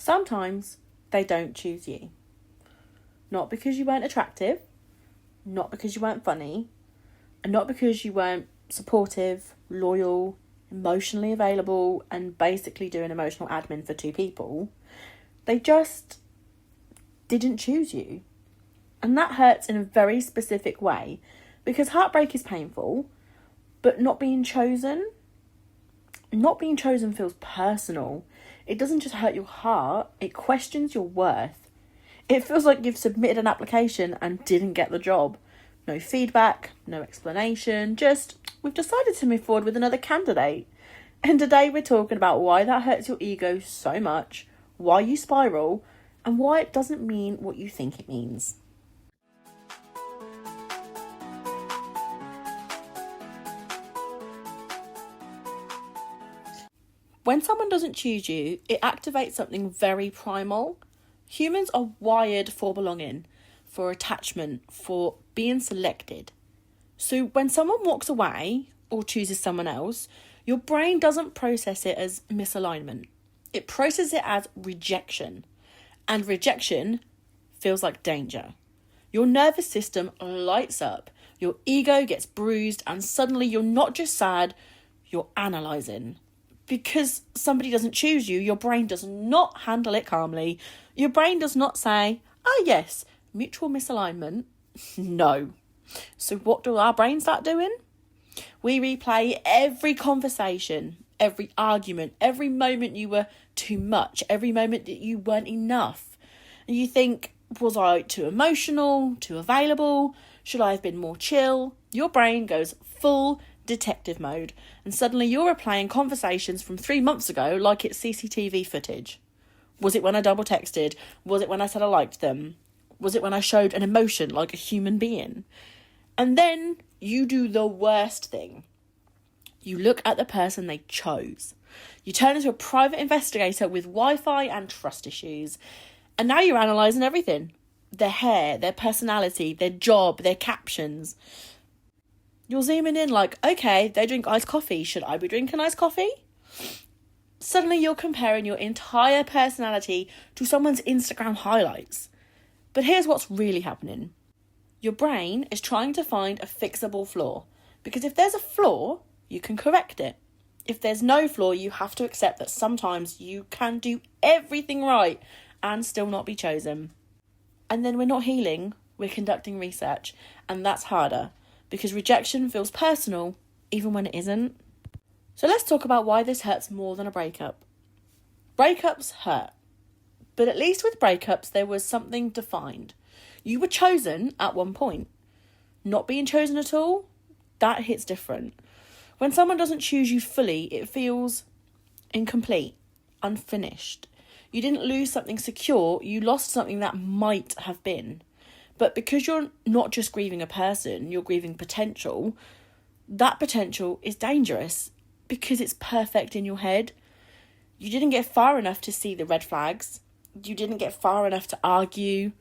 Sometimes they don't choose you. Not because you weren't attractive, not because you weren't funny, and not because you weren't supportive, loyal, emotionally available, and basically doing emotional admin for two people. They just didn't choose you. And that hurts in a very specific way, because heartbreak is painful, but not being chosen feels personal. It doesn't just hurt your heart, it questions your worth. It feels like you've submitted an application and didn't get the job. No feedback, no explanation, just we've decided to move forward with another candidate. And today we're talking about why that hurts your ego so much, why you spiral, and why it doesn't mean what you think it means. When someone doesn't choose you, it activates something very primal. Humans are wired for belonging, for attachment, for being selected. So when someone walks away or chooses someone else, your brain doesn't process it as misalignment. It processes it as rejection. And rejection feels like danger. Your nervous system lights up, your ego gets bruised, and suddenly you're not just sad, you're analysing. Because somebody doesn't choose you, your brain does not handle it calmly. Your brain does not say, "Ah, yes, mutual misalignment." No. So what do our brains start doing? We replay every conversation, every argument, every moment you were too much, every moment that you weren't enough. And you think, was I too emotional, too available? Should I have been more chill? Your brain goes full detective mode, and suddenly you're replaying conversations from 3 months ago like it's CCTV footage. Was it when I double texted? Was it when I said I liked them? Was it when I showed an emotion like a human being? And then you do the worst thing. You look at the person they chose. You turn into a private investigator with Wi-Fi and trust issues. And now you're analysing everything. Their hair, their personality, their job, their captions. You're zooming in like, okay, they drink iced coffee. Should I be drinking iced coffee? Suddenly you're comparing your entire personality to someone's Instagram highlights. But here's what's really happening. Your brain is trying to find a fixable flaw. Because if there's a flaw, you can correct it. If there's no flaw, you have to accept that sometimes you can do everything right and still not be chosen. And then we're not healing, we're conducting research. And that's harder. Because rejection feels personal, even when it isn't. So let's talk about why this hurts more than a breakup. Breakups hurt. But at least with breakups, there was something defined. You were chosen at one point. Not being chosen at all, that hits different. When someone doesn't choose you fully, it feels incomplete, unfinished. You didn't lose something secure, you lost something that might have been. But because you're not just grieving a person, you're grieving potential, that potential is dangerous because it's perfect in your head. You didn't get far enough to see the red flags. You didn't get far enough to argue.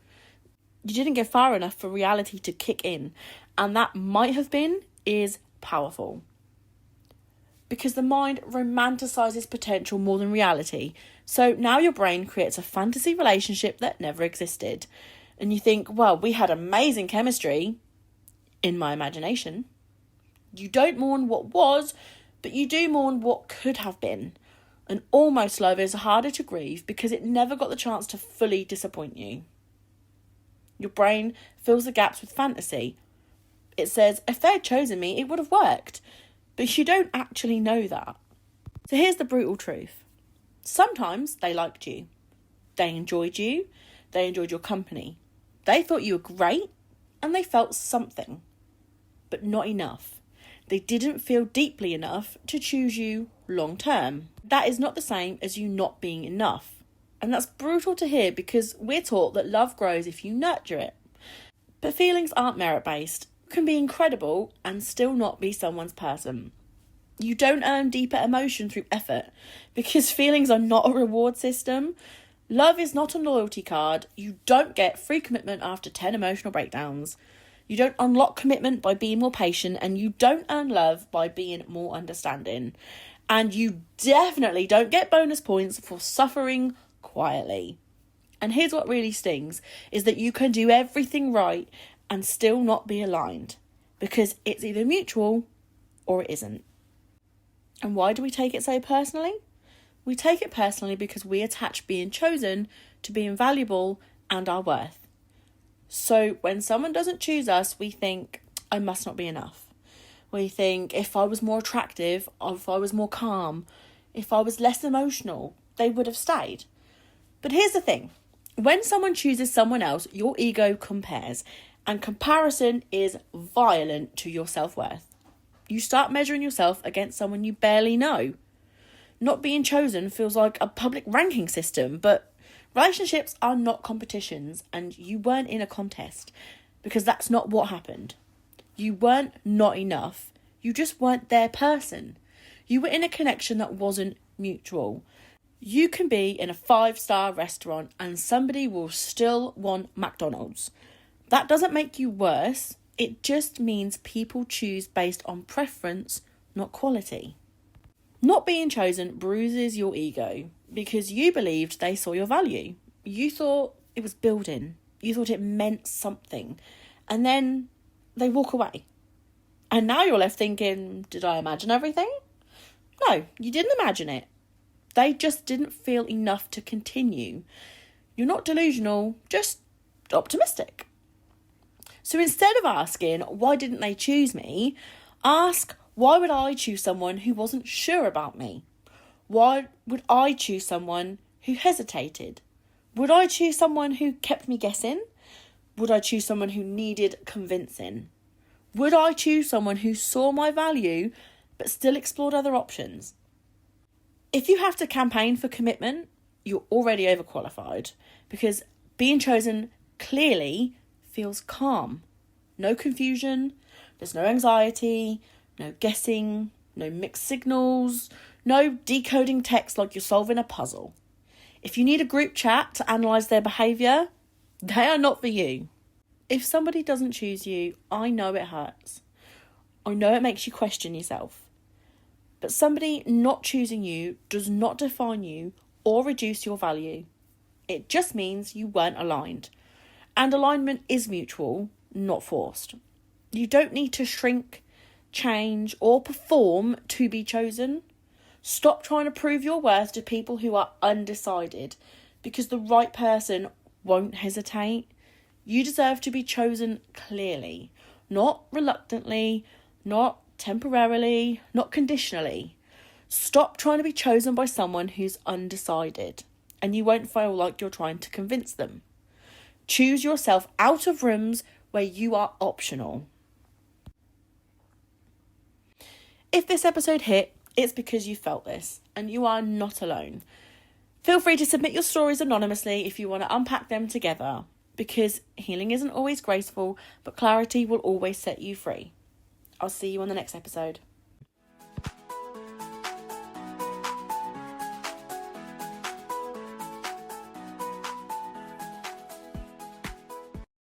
You didn't get far enough for reality to kick in. And that might have been is powerful. Because the mind romanticizes potential more than reality. So now your brain creates a fantasy relationship that never existed. And you think, well, we had amazing chemistry in my imagination. You don't mourn what was, but you do mourn what could have been. And almost love is harder to grieve because it never got the chance to fully disappoint you. Your brain fills the gaps with fantasy. It says, if they had chosen me, it would have worked. But you don't actually know that. So here's the brutal truth. Sometimes they liked you. They enjoyed you. They enjoyed your company. They thought you were great and they felt something, but not enough. They didn't feel deeply enough to choose you long term. That is not the same as you not being enough. And that's brutal to hear because we're taught that love grows if you nurture it. But feelings aren't merit-based, can be incredible and still not be someone's person. You don't earn deeper emotion through effort because feelings are not a reward system. Love is not a loyalty card. You don't get free commitment after 10 emotional breakdowns. You don't unlock commitment by being more patient, and you don't earn love by being more understanding. And you definitely don't get bonus points for suffering quietly. And here's what really stings, is that you can do everything right and still not be aligned, because it's either mutual or it isn't. And why do we take it so personally? We take it personally because we attach being chosen to being valuable and our worth. So when someone doesn't choose us, we think, I must not be enough. We think, if I was more attractive, or if I was more calm, if I was less emotional, they would have stayed. But here's the thing. When someone chooses someone else, your ego compares, and comparison is violent to your self-worth. You start measuring yourself against someone you barely know. Not being chosen feels like a public ranking system, but relationships are not competitions, and you weren't in a contest, because that's not what happened. You weren't not enough. You just weren't their person. You were in a connection that wasn't mutual. You can be in a 5-star restaurant and somebody will still want McDonald's. That doesn't make you worse. It just means people choose based on preference, not quality. Not being chosen bruises your ego because you believed they saw your value. You thought it was building. You thought it meant something. And then they walk away. And now you're left thinking, did I imagine everything? No, you didn't imagine it. They just didn't feel enough to continue. You're not delusional, just optimistic. So instead of asking, why didn't they choose me? Ask, why would I choose someone who wasn't sure about me? Why would I choose someone who hesitated? Would I choose someone who kept me guessing? Would I choose someone who needed convincing? Would I choose someone who saw my value but still explored other options? If you have to campaign for commitment, you're already overqualified, because being chosen clearly feels calm. No confusion, there's no anxiety, no guessing, no mixed signals, no decoding text like you're solving a puzzle. If you need a group chat to analyse their behaviour, they are not for you. If somebody doesn't choose you, I know it hurts. I know it makes you question yourself. But somebody not choosing you does not define you or reduce your value. It just means you weren't aligned. And alignment is mutual, not forced. You don't need to shrink, change, or perform to be chosen. Stop trying to prove your worth to people who are undecided, because the right person won't hesitate. You deserve to be chosen clearly, not reluctantly, not temporarily, not conditionally. Stop trying to be chosen by someone who's undecided, and you won't feel like you're trying to convince them. Choose yourself out of rooms where you are optional. If this episode hit, it's because you felt this, and you are not alone. Feel free to submit your stories anonymously if you want to unpack them together, because healing isn't always graceful, but clarity will always set you free. I'll see you on the next episode.